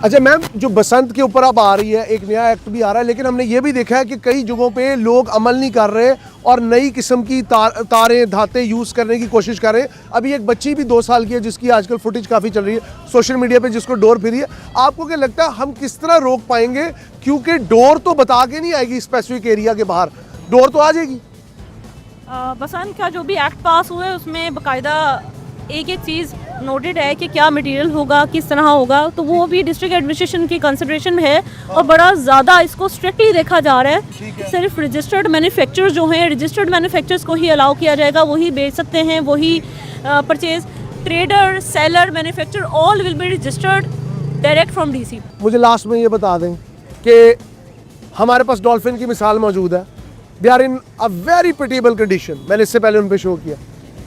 अच्छा मैम, जो बसंत के ऊपर अब आ रही है, एक नया एक्ट भी आ रहा है, लेकिन हमने ये भी देखा है कि कई जगहों पे लोग अमल नहीं कर रहे और नई किस्म की तारें धाते यूज़ करने की कोशिश कर रहे हैं। अभी एक बच्ची भी 2 साल की है जिसकी आजकल फुटेज काफ़ी चल रही है सोशल मीडिया पे, जिसको डोर फिरी है। आपको क्या लगता है हम किस तरह रोक पाएंगे? क्योंकि डोर तो बता के नहीं आएगी स्पेसिफिक एरिया के बाहर, डोर तो आ जाएगी। बसंत का जो भी एक्ट पास हुआ है उसमें बाकायदा एक एक चीज़ नोटेड है कि क्या मटेरियल होगा, किस तरह होगा, तो वो भी डिस्ट्रिक्ट एडमिनिस्ट्रेशन की कंसिडरेशन में है और बड़ा ज़्यादा इसको स्ट्रिक्टली देखा जा रहा है। सिर्फ रजिस्टर्ड मैन्युफैक्चरर्स जो हैं, रजिस्टर्ड मैन्युफैक्चरर्स को ही अलाउ किया जाएगा, वही बेच सकते हैं, वही purchase. Trader, seller, manufacturer all will be registered direct from DC. मुझे लास्ट में ये बता दें कि हमारे पास डॉल्फिन की मिसाल मौजूद है, they are in a very pitiable condition, मैंने इससे पहले उन पे शो किया।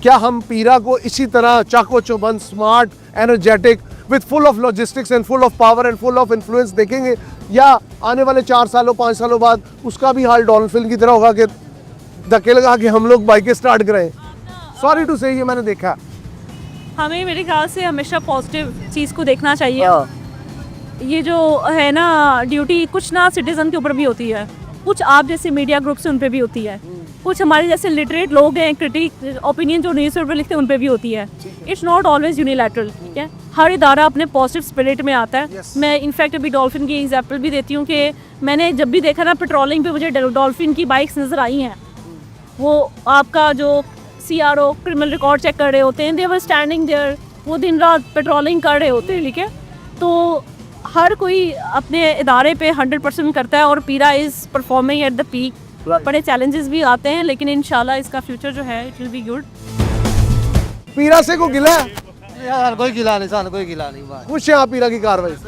क्या हम पीरा को इसी तरह चाको चौबंद, smart, energetic, with full of logistics and full of power and full of influence देखेंगे, या आने वाले 4 सालों 5 सालों बाद उसका भी हाल डॉल्फिन की तरह होगा कि धक्के लगा के हम लोग बाइकें स्टार्ट करें? सॉरी टू से, ये मैंने देखा। हमें मेरे ख्याल से हमेशा पॉजिटिव चीज़ को देखना चाहिए। ये जो है ना ड्यूटी, कुछ ना सिटीज़न के ऊपर भी होती है, कुछ आप जैसे मीडिया ग्रुप्स हैं उन पे भी होती है, कुछ हमारे जैसे लिटरेट लोग हैं, क्रिटिक ओपिनियन जो न्यूज़पेपर लिखते हैं उन पे भी होती है। इट्स नॉट ऑलवेज यूनिलैटरल, ठीक है। हर इदारा अपने पॉजिटिव स्पिरिट में आता है। मैं इनफैक्ट अभी डॉल्फिन की एग्जांपल भी देती हूँ कि मैंने जब भी देखा ना पेट्रोलिंग पे मुझे डॉल्फिन की बाइक्स नज़र आई हैं। वो आपका जो CRO क्रिमिनल रिकॉर्ड चेक कर रहे होते हैं, दे वर स्टैंडिंग देयर, वो दिन रात पेट्रोलिंग कर रहे होते हैं, ठीक है। तो हर कोई अपने इदारे पे 100% करता है और पीरा is performing at the peak. बड़े चैलेंजेस भी आते हैं लेकिन इंशाल्लाह इसका फ्यूचर जो है इट विल बी गुड। पीरा से को गिला है यार, कोई गिला नहीं, सान कोई गिला नहीं। बात खुश है आप पीरा की कार्रवाई से?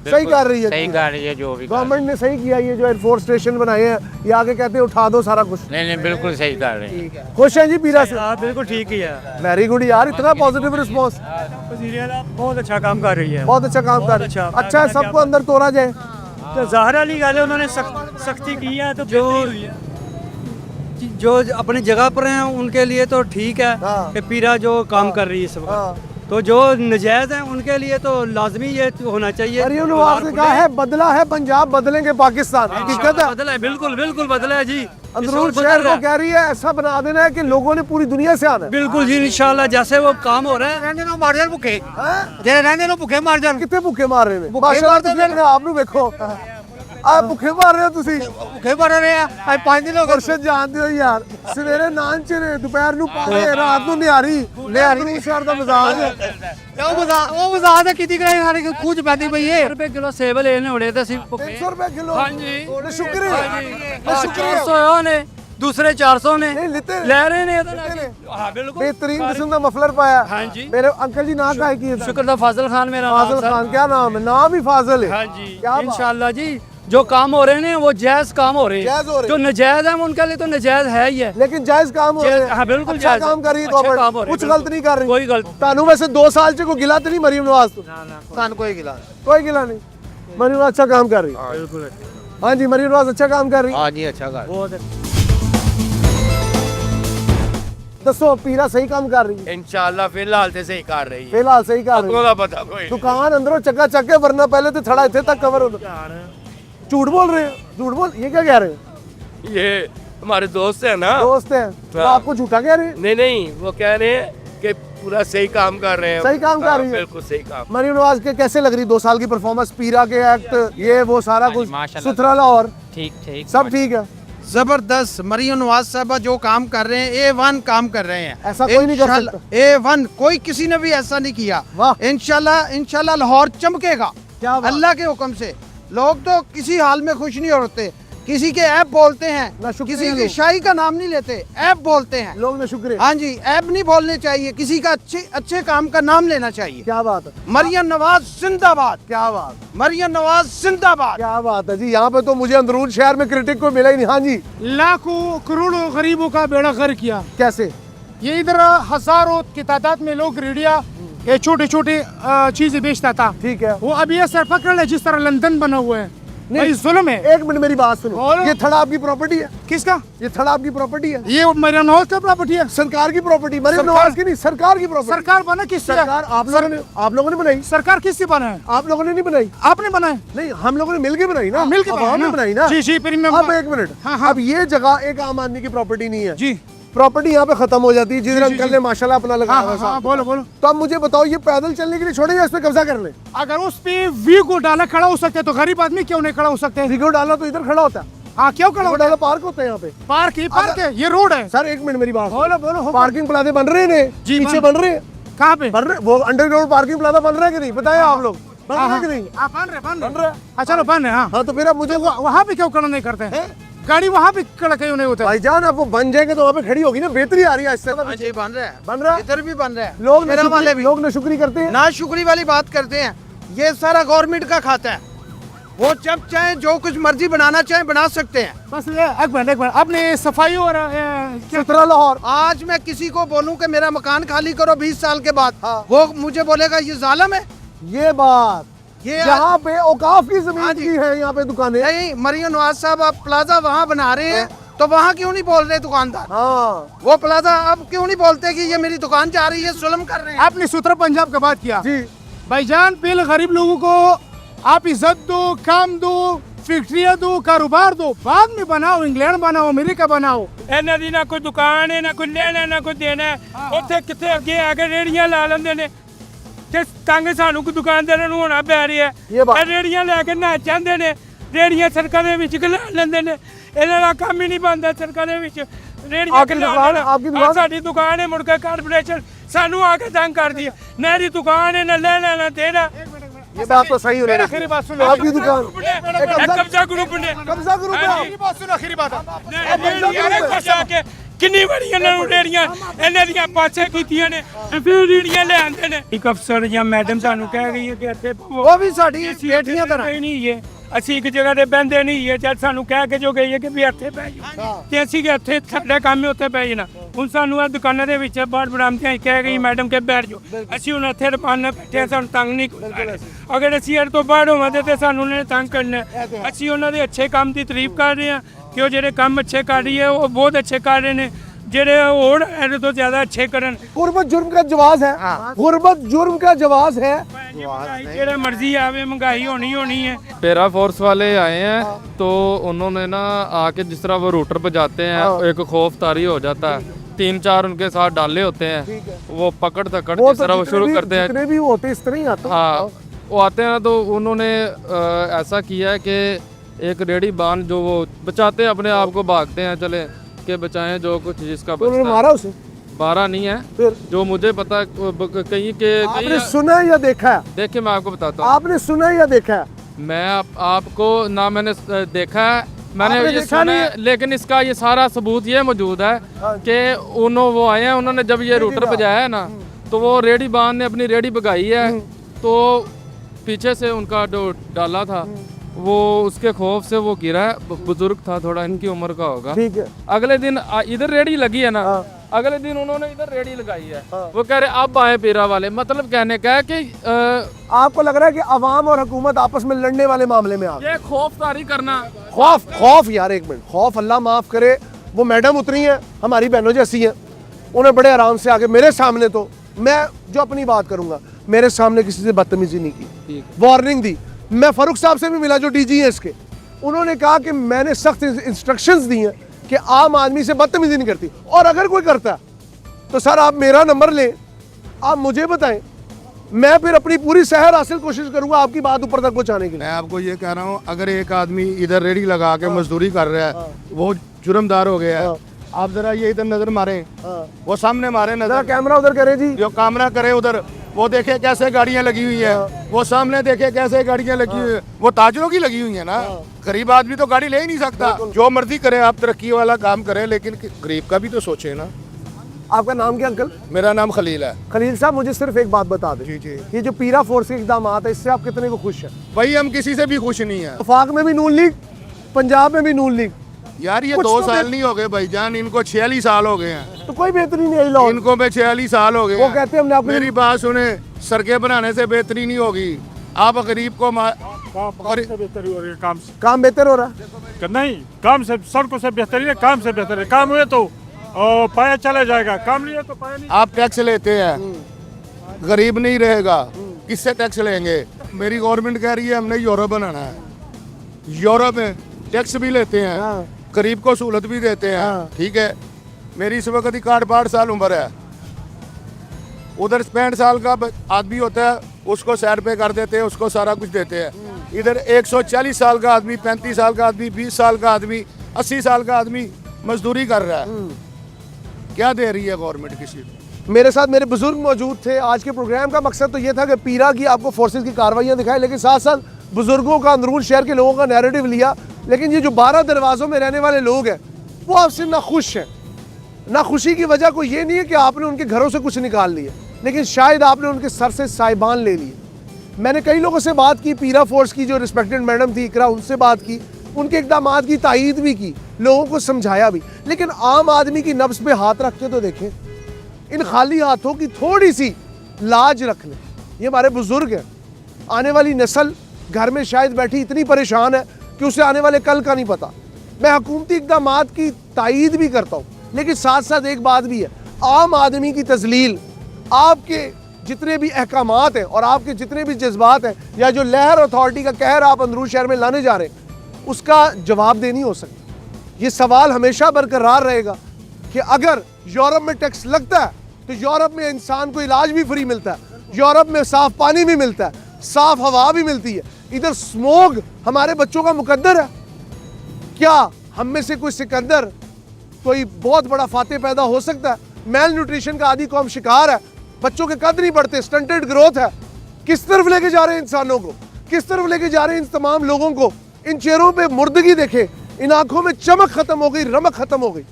सही कर रही है, सही कर रही है। जो भी गवर्नमेंट ने सही किया। ये जो एयरफोर्स स्टेशन बनाए हैं, ये आगे कहते हैं उठा दो सारा कुछ। नहीं बिल्कुल सही कर रही है। खुश है जी पीरा से? बिल्कुल ठीक ही है। वेरी गुड यार, इतना पॉजिटिव रिस्पॉन्स। बहुत अच्छा काम कर रही है, बहुत अच्छा काम कर रही है। अच्छा है, सबको अंदर तोड़ा जाए। तो ज़ाहिर वाली गल है, उन्होंने सख्ती की है तो जो अपनी जगह पर हैं उनके लिए तो ठीक है कि पीरा जो काम कर रही है सब। तो जो नजायज हैं उनके लिए तो लाजमी ये होना चाहिए। मरियम नवाज ने कहा है बदला है पंजाब, बदलेंगे पाकिस्तान। हकीकत है, बदला है, बिल्कुल बिल्कुल बदला है जी। अंदरून शहर को कह रही है ऐसा बना देना है कि लोगों ने पूरी दुनिया से आना है। बिल्कुल जी, इंशाल्लाह जैसे वो काम हो रहा है। रहने दो मार जान भुखे, जे रहने दो भुखे मार जान। कितने भुखे मार रहे हैं माशाल्लाह, ਤੁਸੀਂ ਆਪਣੇ ਆਪ ਨੂੰ ਵੇਖੋ। ਆ ਭੁੱਖੇ ਮਾਰ ਰਹੇ ਹੋ ਤੁਸੀਂ? भुखे मर रहे हैं आज 5 दिन हो गए। ਗੁਰਸ਼ਦ ਜਾਣਦੇ ਹੋ ਯਾਰ, ਸਵੇਰੇ ਨਾਨ ਚ ਨੇ, ਦੁਪਹਿਰ ਨੂੰ ਪਾਵੇ, ਰਾਤ ਨੂੰ ਨਿਹਾਰੀ। ਨਿਹਾਰੀ ਸ਼ਹਿਰ ਦਾ ਮਜ਼ਾਜ ਹੈ। ਉਹ ਮਜ਼ਾਕ ਤਾਂ ਕੀਤੀ ਕਰਾਈ, ਸਾਡੇ ਖੂਜ ਪੈਂਦੀ ਪਈ ਏ। ਰੁਪਏ ਕਿਲੋ ਸੇਬ ਲੈਣੇ ਹੋਣੇ ਤਾਂ ਅਸੀਂ 300 ਰੁਪਏ ਕਿਲੋ? ਹਾਂਜੀ ਸ਼ੁਕਰ ਹੈ, ਸ਼ੁਕਰ 400 ਨੇ, दूसरे 400 ने नहीं लेते ले रहे ने। हाँ बिल्कुल, बेहतरीन किस्म का मफलर पाया। हाँ जी। मेरे अंकल जी नाम का की शुक्र था फाजिल खान मेरा फाजिल खान। क्या नाम है? नाम ही फाजिल है। हाँ जी, क्या इंशाल्लाह जी जो काम हो रहे हैं वो जायज काम हो रहे जायज हो हैं। रहे। जो नजायज है उनके लिए तो नजायज है ही है, लेकिन जायज काम हो रहे हैं। हाँ बिल्कुल अच्छा जायज काम कर रही है अच्छा काम हो गवर्नमेंट, रहे कुछ हैं, गलत नहीं कर रही। कोई गलत तानू वैसे 2 साल से को गिला तो नहीं मरियम नवाज? तो सान कोई गिला कोई गिला नहीं, मरियम नवाज अच्छा काम कर रही है। बिल्कुल। हाँ जी, मरियम नवाज अच्छा काम कर रही है। हाँ जी, अच्छा कर। बहुत दसो पीरा सही काम कर रही है? इंशाल्लाह फिलहाल तो सही कर रही है। फिलहाल सही कर रही है। ਉਹਦਾ ਪਤਾ ਕੋਈ ਨਹੀਂ। दुकान अंदरों चक्का चक्के, वरना पहले तो थड़ा इतने तक कवर होता। झूठ बोल रहे हो, झूठ बोल, ये क्या कह रहे हो? ये हमारे दोस्त है ना, दोस्त हैं तो हाँ। आपको झूठा कह रहे हैं? नहीं वो कह रहे हैं कि पूरा सही काम कर रहे हैं। सही काम कर रही है। बिल्कुल सही काम। मरियम नवाज के कैसे लग रही 2 साल की परफॉर्मेंस, पीरा के एक्ट, ये वो सारा कुछ माशाल्लाह। सुथरा लाहौर ठीक ठीक सब ठीक है? जबरदस्त। मरियम नवाज साहबा जो काम कर रहे हैं A1 काम कर रहे हैं। ऐसा कोई नहीं कर सकता। A1 कोई किसी ने भी ऐसा नहीं किया। वाह। इंशाल्लाह लाहौर चमकेगा क्या बात। अल्लाह के हुक्म से। लोग तो किसी हाल में खुश नहीं होते, किसी के ऐप बोलते ना हैं, शुक्रिया किसी की लोग। शाही का नाम नहीं लेते, ऐप बोलते हैं। लोग ने शुक्र है। हाँ जी, ऐप नहीं बोलने चाहिए, किसी का अच्छे काम का नाम लेना चाहिए। क्या बात है, मरियम नवाज जिंदाबाद, क्या बात, मरियम नवाज जिंदाबाद। क्या बात है जी। यहाँ पे तो मुझे अंदरून शहर में क्रिटिक को मिला ही नहीं। हाँ जी, लाखों करोड़ों गरीबों का बेड़ा गर्क किया। कैसे? ये इधर हजारों की तादाद में लोग रेडिया ये छोटे छोटे चीजें बेचता था। ठीक है। वो अब ये सरफकड़ है, जिस तरह लंदन बना हुआ है, भाई जुल्म है। एक मिनट मेरी बात सुनो, बोलो। ये थड़ा आपकी प्रॉपर्टी है, किसका? ये थड़ा आपकी प्रॉपर्टी है, ये मरियम नवाज का प्रॉपर्टी है। सरकार की प्रॉपर्टी, मरियम नवाज की नहीं, सरकार की प्रॉपर्टी। सरकार बना किससे? सरकार आप लोगों ने बनाई। सरकार किससे बना है? आप लोगों ने नहीं बनाई, आपने बनाया? नहीं हम लोगों ने मिलके बनाई ना, मिलके आवाम ने बनाई ना। जी जी प्रीमियम। अब एक मिनट, हाँ, हाँ। अब ये जगह एक आम आदमी की प्रॉपर्टी नहीं है जी प्रॉपर्टी यहाँ पे खत्म हो जाती है, जिधर जी, अंकल जी। ने माशाल्लाह अपना लगाया हाँ हुआ हाँ हाँ, साहब। बोलो बोलो। तो अब मुझे बताओ, ये पैदल चलने के लिए छोड़े या इस पे कब्जा कर ले? अगर उस पे वी को डाला खड़ा हो सकते हैं तो गरीब आदमी क्यों नहीं खड़ा हो सकते? रिगो डाला तो इधर खड़ा होता है, हाँ क्यों खड़ा रिगो होता है? डाला पार्क होता है यहाँ पे। पार्क है, ये रोड है। सर एक मिनट मेरी बात, बोलो बोलो। पार्किंग प्लाजा बन रहे हैं जी, पीछे बन- बन रहे हैं, कहाँ पे? बन रहे वो अंडरग्राउंड पार्किंग प्लाजा बन रहा है कि नहीं, बताया आप लोग बन रहा है कि नहीं? हाँ बन रहे बन रहा है। हाँ चलो बन रहे हाँ। हाँ तो फिर अब मुझे वहाँ पे क्यों खड़ा नहीं करते हैं? गाड़ी वहाँ पे खड़ा क्यों नहीं होता है? भाईजान अब वो बन जाएंगे तो वहाँ पे खड़ी होगी ना, बेहतरी आ रही है इससे। हाँ जी बन रहा है, बन रहा है, इधर भी बन रहा है। लोग मेरा वाले भी लोग नशुक्री करते हैं। ना शुक्री वाली बात करते हैं, ये सारा गवर्नमेंट का खाता है, वो जब चाहे जो कुछ मर्जी बनाना चाहे बना सकते हैं। बस ये एक मिनट आपने सफाई और क्या सुथरा लाहौर, आज मैं किसी को बोलूं कि मेरा मकान खाली करो 20 साल के बाद, हाँ। वो मुझे बोलेगा ये जालिम है। ये बात ये यहाँ पे औकाफ की हाँ जमीन जी। की है, यहाँ पे दुकानें। नहीं, मरियम नवाज साहब आप प्लाजा वहाँ बना रहे हैं तो वहाँ क्यों नहीं बोल रहे दुकानदार? हाँ वो प्लाजा अब क्यों नहीं बोलते कि ये मेरी दुकान जा रही है, जुल्म कर रहे हैं? आपने सुथरा पंजाब का बात किया जी, भाईजान। पहले गरीब लोगों को आप इज्जत दो, काम दो, फैक्ट्रियां दो, कारोबार दो, बाद में बनाओ, इंग्लैंड बनाओ, अमेरिका बनाओ। ਇਹਨਾਂ ਦੀ ਨਾ ਕੋਈ ਦੁਕਾਨ ਹੈ ਨਾ ਕੋਈ ਲੈਣਾ ਨਾ ਕੋਈ ਦੇਣਾ ਹੈ। ਉੱਥੇ ਕਿੱਥੇ ਅੱਗੇ ਆ ਕੇ ਰੇੜੀਆਂ ਲਾ ਲੈਂਦੇ ਨੇ ਤੇ ਤੰਗ ਸਾਨੂੰ ਕੋਈ ਦੁਕਾਨਦਾਰਾਂ ਨੂੰ ਹੋਣਾ ਪੈ ਰਿਹਾ ਇਹ ਬਾਤ- ਇਹ ਰੇੜੀਆਂ ਲੈ ਕੇ ਨਾ ਚਾਹੁੰਦੇ ਨੇ, ਰੇੜੀਆਂ ਸੜਕਾਂ ਦੇ ਵਿੱਚ ਖਲਾ ਲੈਂਦੇ ਨੇ। ਇਹਨਾਂ ਦਾ ਕੰਮ ਹੀ ਨਹੀਂ ਬਣਦਾ ਸੜਕਾਂ ਦੇ ਵਿੱਚ ਰੇੜੀਆਂ आपकी दुकान- आपकी दुकान- ਸਾਡੀ ਦੁਕਾਨ ਹੈ, ਮੁੜ ਕੇ ਕਾਰਪੋਰੇਸ਼ਨ ਸਾਨੂੰ ਆ ਕੇ ਤੰਗ ਕਰਦੀ ਹੈ। ਮੇਰੀ ਦੁਕਾਨ ਹੈ, ਨਾ ਲੈਣਾ ਨਾ ਦੇਣਾ। ये बात तो सही हो रही आखिरी है। बात सुनो। आपकी दुकान ਕਬਜ਼ਾ ਗਰੁੱਪ ਨੇ कब्जा ग्रुप है। हाँ जी। बात सुनो, आखिरी बात ਕਿੰਨੀ ਵਾਰੀ ਇਹਨਾਂ ਨੂੰ ਰੇੜੀਆਂ ਇਹਨਾਂ ਦੀਆਂ ਪਾਸੇ ਕੀਤੀਆਂ ਨੇ, ਫਿਰ ਰੇੜੀਆਂ ਲੈ ਆਉਂਦੇ ਨੇ। ਇੱਕ ਅਫਸਰ ਜਾਂ ਮੈਡਮ ਸਾਨੂੰ ਕਹਿ ਗਈ ਹੈ ਕਿ ਇੱਥੇ वो भी साड़ी बेटियां तरह ਨਹੀਂ ਹੈ, ਅਸੀਂ ਇੱਕ ਜਗ੍ਹਾ ਤੇ ਬਹਿੰਦੇ ਨਹੀਂ ਹੈ। ਜਦ ਸਾਨੂੰ ਕਹਿ ਕੇ ਜੋ ਗਈ ਹੈ ਕਿ ਵੀ ਇੱਥੇ ਬਹਿ ਜਾਓ ਤੇ ਅਸੀਂ ਕਿ ਇੱਥੇ ਸਾਡਾ ਕੰਮ ਹੈ ਉੱਥੇ ਬਹਿ ਜਾਣਾ। ਹੁਣ ਸਾਨੂੰ ਆ ਦੁਕਾਨਾਂ ਦੇ ਵਿੱਚ ਬਾਹਰ ਬਰਾਮਦਿਆਂ ਕਹਿ ਗਈ ਮੈਡਮ ਕਿ ਬੈਠ ਜਾਓ, ਅਸੀਂ ਹੁਣ ਇੱਥੇ ਰਪਾਨ ਬੈਠੇ ਹਾਂ, ਸਾਨੂੰ ਤੰਗ ਨਹੀਂ ਕੋਈ ਕਰਨਾ। ਅਗਰ ਅਸੀਂ ਇਹ ਤੋਂ ਬਾਹਰ ਹੋਵਾਂਗੇ ਤੇ ਸਾਨੂੰ ਉਹਨਾਂ ਨੇ ਤੰਗ ਕਰਨਾ ਹੈ। ਅਸੀਂ ਉਹਨਾਂ ਦੇ ਅੱਛੇ ਕੰਮ ਦੀ ਤਾਰੀਫ ਕਰ ਰਹੇ ਹਾਂ ਕਿ ਉਹ ਜਿਹੜੇ ਕੰਮ ਅੱਛੇ ਕਰ ਰਹੀ ਹੈ ਉਹ ਬਹੁਤ ਅੱਛੇ ਕਰ ਰਹੇ ਨੇ, ਜਿਹੜੇ ਹੋਰ ਇਹਦੇ ਤੋਂ ਜ਼ਿਆਦਾ ਅੱਛੇ ਕਰਨ। गुर्बत जुर्म का जवाब है, गुर्बत जुर्म का जवाब है। ਜਿਹੜਾ ਮਰਜ਼ੀ ਆਵੇ ਮਹਿੰਗਾਈ ਹੋਣੀ होनी है। पैरा फोर्स वाले आए हैं तो उन्होंने ना आके जिस तरह वो रूटर पे जाते हैं, एक खौफ तारी हो जाता है। 3-4 उनके साथ डाले होते हैं, वो पकड़ तकड़ वो जिस तरह वो शुरू करते हैं। जितने भी होते इस तरह ही आते हैं। हाँ वो आते हैं तो उन्होंने ऐसा किया है कि एक रेडी बांध जो वो बचाते हैं अपने आप को, भागते हैं चले के बचाएं जो कुछ जिसका तो उन्होंने बचता है। मारा उसे, मारा नहीं है, फिर जो मुझे पता कहीं के आपने सुना है या देखा है? देखिए मैं आपको बताता हूँ। आपने सुना है या देखा है? मैं आपको ना मैंने देखा है, मैंने आपने ये देखा सुना नहीं है, लेकिन इसका ये सारा सबूत ये मौजूद है कि वो आए हैं, उन्होंने जब ये रूटर बजाया है ना तो वो रेडी बांध ने अपनी रेडी बगाई है, तो पीछे से उनका जो डाला था वो उसके खौफ से वो गिरा है। बुजुर्ग था थोड़ा, इनकी उम्र का होगा। ठीक है। अगले दिन इधर रेडी लगी है ना, अगले दिन उन्होंने इधर रेडी लगाई है। वो कह रहे अब आए पीरा वाले, मतलब कहने का है कि आपको लग रहा है कि अवाम और हुकूमत आपस में लड़ने वाले मामले में आ गए? ये खौफ तारी करना। खौफ यार एक मिनट, खौफ अल्लाह माफ करे। वो मैडम उतरी हैं, हमारी बहनों जैसी हैं, उन्हें बड़े आराम से आके मेरे सामने, तो मैं जो अपनी बात करूंगा, मेरे सामने किसी से बदतमीजी नहीं की, वार्निंग दी। मैं फारूक साहब से भी मिला जो डीजी हैं इसके, उन्होंने कहा कि मैंने सख्त इंस्ट्रक्शंस दी हैं कि आम आदमी से बदतमीजी नहीं करती, और अगर कोई करता है तो सर आप मेरा नंबर लें, आप मुझे बताएं, मैं फिर अपनी पूरी सहर हासिल कोशिश करूंगा आपकी बात ऊपर तक पहुंचाने के लिए। मैं आपको ये कह रहा हूँ, अगर एक आदमी इधर रेडी लगा के मजदूरी कर रहा है, वो जुर्मदार हो गया है। आप जरा ये इधर नजर मारें, वो सामने मारे जरा नजर, कैमरा उधर करे जी, जो कैमरा करे उधर, वो देखे कैसे गाड़ियां लगी हुई है, वो सामने देखे कैसे गाड़ियां लगी हुई है, वो ताजरों की लगी हुई है ना। गरीब आदमी तो गाड़ी ले ही नहीं सकता। जो मर्जी करे आप, तरक्की वाला काम करें, लेकिन गरीब का भी तो सोचे ना। आपका नाम क्या अंकल? मेरा नाम खलील है। खलील साहब मुझे सिर्फ एक बात बता दें, जी जी ये जो पीरा फोर्स के इकदाम है इससे आप कितने को खुश हैं? भाई हम किसी से भी खुश नहीं है वफाक में भी नून लीग, पंजाब में भी नून लीग, यार। ये कुछ 2 तो साल नहीं हो गए भाईजान, इनको 46 साल हो गए हैं। तो कोई बेहतरी नहीं आई लाहौर। इनको पे 46 साल हो गए वो हैं। कहते हैं हमने आपको मेरी बात सुने, सड़कें बनाने से बेहतरी नहीं होगी। आप गरीब को और बेहतरी हो रही है काम से काम बेहतर हो रहा है? नहीं, काम से सड़कों से बेहतरी है, काम से बेहतर है। काम हुए तो पाया चला जाएगा, काम नहीं है तो पाया नहीं। आप टैक्स लेते हैं, गरीब नहीं रहेगा, किससे टैक्स लेंगे? मेरी गवर्नमेंट कह रही है हमने यूरोप बनाना है। यूरोप में टैक्स भी लेते हैं, गरीब को सहूलत भी देते हैं, ठीक है। मेरी इस वक्त 61 साल उम्र है, उधर 65 साल का आदमी होता है, उसको साइड पे कर देते हैं, उसको सारा कुछ देते हैं। इधर 140 साल का आदमी, 35 साल का आदमी, 20 साल का आदमी, 80 साल का आदमी मजदूरी कर रहा है। क्या दे रही है गवर्नमेंट किसी को? मेरे साथ मेरे बुजुर्ग मौजूद थे। आज के प्रोग्राम का मकसद तो ये था कि पीरा की आपको फोर्सेस की कार्रवाइयाँ दिखाएं, लेकिन साथ साथ बुजुर्गों का, अंदरून शहर के लोगों का नैरेटिव लिया। लेकिन ये जो 12 दरवाज़ों में रहने वाले लोग हैं वो आपसे नाखुश हैं। नाखुशी की वजह कोई ये नहीं है कि आपने उनके घरों से कुछ निकाल लिया, लेकिन शायद आपने उनके सर से साइबान ले लिए। मैंने कई लोगों से बात की, पीरा फोर्स की जो रिस्पेक्टेड मैडम थी इकरा, उनसे बात की, उनके इक़दामात की तायीद भी की, लोगों को समझाया भी। लेकिन आम आदमी की नब्ज़ पे हाथ रख के तो देखें, इन खाली हाथों की थोड़ी सी लाज रख लें। ये हमारे बुजुर्ग हैं, आने वाली नस्ल घर में शायद बैठी इतनी परेशान है कि उसे आने वाले कल का नहीं पता। मैं हुकूमती इक़दामात की तायीद भी करता हूँ, लेकिन साथ साथ एक बात भी है, आम आदमी की तजलील, आपके जितने भी अहकामात हैं और आपके जितने भी जज्बात हैं, या जो लहर अथॉरिटी का कहर आप अंदरून शहर में लाने जा रहे हैं, उसका जवाब दे नहीं हो सकता। ये सवाल हमेशा बरकरार रहेगा कि अगर यूरोप में टैक्स लगता है तो यूरोप में इंसान को इलाज भी फ्री मिलता है, यूरोप में साफ पानी भी मिलता है, साफ हवा भी मिलती है। इधर स्मोग हमारे बच्चों का मुकद्दर है। क्या हम में से कोई सिकंदर, कोई बहुत बड़ा फातेह पैदा हो सकता है? मेल न्यूट्रिशन का आदि कौम शिकार है, बच्चों के कद नहीं बढ़ते, स्टंटेड ग्रोथ है। किस तरफ लेके जा रहे हैं इंसानों को, किस तरफ लेके जा रहे हैं इन तमाम लोगों को? इन चेहरों पे मुर्दगी देखें, इन आंखों में चमक खत्म हो गई, रमक खत्म हो गई।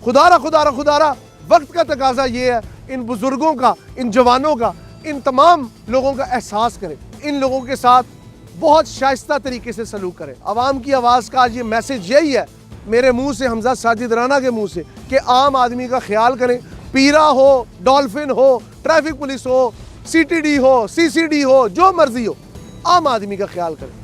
खुदारा खुदारा खुदारा, वक्त का तकाजा ये है, इन बुजुर्गों का, इन जवानों का, इन तमाम लोगों का एहसास करें, इन लोगों के साथ बहुत शाइस्ता तरीके से सलूक करें। आवाम की आवाज़ का आज ये मैसेज यही है, मेरे मुंह से, हमजा साजिद राना के मुंह से, कि आम आदमी का ख्याल करें। पीरा हो, डॉल्फिन हो, ट्रैफिक पुलिस हो, CTD हो, CCD हो, जो मर्जी हो, आम आदमी का ख्याल करें।